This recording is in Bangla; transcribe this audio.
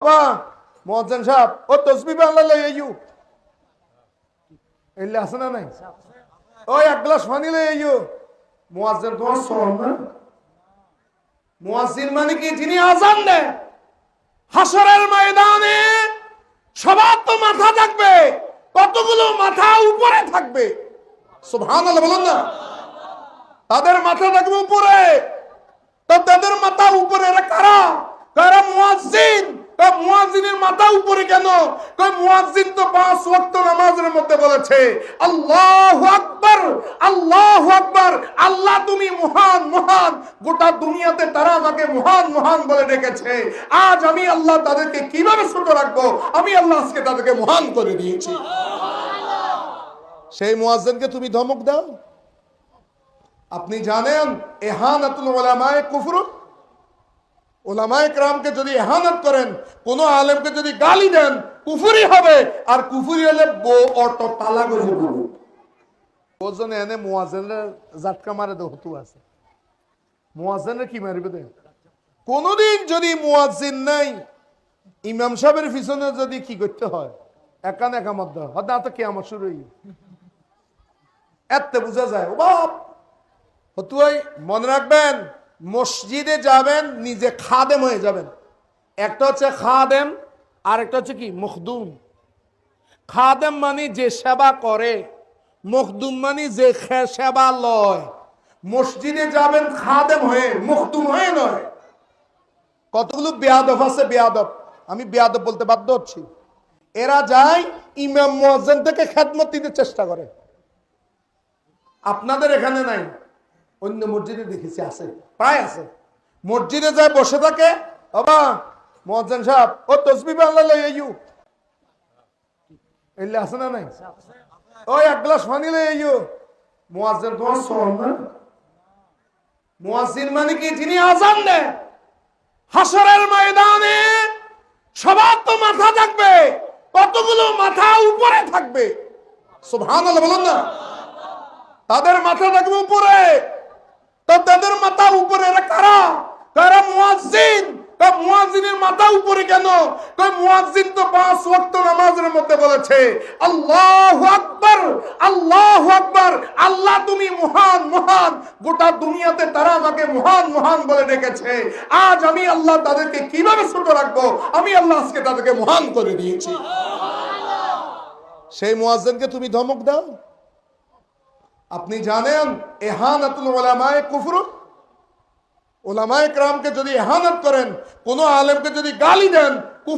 বাবা মুয়াজ্জিন সাহেব ও তাসবিহ বাংলা লই আইয়ু এলে আছে না নাই ওই এক গ্লাস পানি লই আইয়ু মুয়াজ্জিন তোমার সওয়াল না মুয়াজ্জিন মানে কি যিনি আযান দেয় হাশরের ময়দানে সবার তো মাথা থাকবে কতগুলো মাথা উপরে থাকবে সুবহানাল্লাহ বলুন না তাদের মাথা থাকবে উপরে তো তাদের মাথা উপরে কারা কারা মুয়াজ্জিন মুয়াজ্জিনের মাথা উপরে কেন কই মুয়াজ্জিন তো 5 ওয়াক্ত নামাজের মধ্যে বলেছে আল্লাহু আকবার আল্লাহ তুমি মহান মহান গোটা দুনিয়াতে তারা আমাকে মহান মহান বলে ডেকেছে আজ আমি আল্লাহ তাদেরকে কিভাবে ছোট রাখবো আমি আল্লাহ আজকে তাদেরকে মহান করে দিয়েছি সেই মুয়াজ্জিনকে তুমি ধমক দাও আপনি জানেন ইহানাতুল উলামায়ে কুফর উলামায়ে কেরামকে যদি ইহানাত করেন কোন আলেমকে যদি গালি দেন কুফরি হবে আর কুফরি হলে অটো তালাক হয়ে যাবে ওজনে এনে মুয়াজ্জিনের জাটকা মারে দে হতু আছে মুয়াজ্জিনের কি মারবে দে কোনদিন যদি মুয়াজ্জিন নাই ইমাম সাহেবের পিছনে যদি কি করতে হয় একান একামত দাও হদা তো কিয়ামত শুরু হই এত বুঝা যায় ও বাপ হতুই মনে রাখবেন মসজিদে যাবেন নিজে খাদেম হয়ে যাবেন একটা হচ্ছে খাদেম আর একটা হচ্ছে কি মুখদুম খাদেম মানে যে সেবা করে মুখদুম মানে যে সেবা লয় মসজিদে যাবেন খাদেম হয়ে মুখদুম হয়ে নয় কতগুলো বেয়াদব আছে বেয়াদব আমি বেয়াদব বলতে বাধ্য হচ্ছি এরা যায় ইমাম মুয়াজ্জিন থেকে খেদমত দিতে চেষ্টা করে আপনাদের এখানে নাই অন্য মসজিদে দেখেছি আছে প্রায় আছে মসজিদে যায় বসে থাকে বাবা মুয়াজ্জিন সাহেব ও তাসবিহ বাংলা লই আইয়ু এলে আছে না নাই ওই এক গ্লাস পানি লই আইয়ু মুয়াজ্জিন তোমার সওয়াল না মুয়াজ্জিন মানে কি যিনি আযান দেয় হাশরের ময়দানে সবার তো মাথা থাকবে কতগুলো মাথা উপরে থাকবে সুবহানাল্লাহ বলুন না তাদের মাথা থাকবে উপরে তো তাদের মাথা উপরে কারা কারা মুয়াজ্জিন মুয়াজ্জিনের মাথা উপরে কেন কই মুয়াজ্জিন তো 5 ওয়াক্ত নামাজের মধ্যে বলেছে আল্লাহু আকবার আল্লাহ তুমি মহান মহান গোটা দুনিয়াতে তারা আমাকে মহান মহান বলে ডেকেছে আজ আমি আল্লাহ তাদেরকে কিভাবে ছোট রাখবো আমি আল্লাহ আজকে তাদেরকে মহান করে দিয়েছি সেই মুয়াজ্জিনকে তুমি ধমক দাও আপনি জানেন ইহানাতুল উলামায়ে কুফর উলামায়ে কেরামকে যদি ইহানাত করেন কোন আলেমকে যদি গালি দেন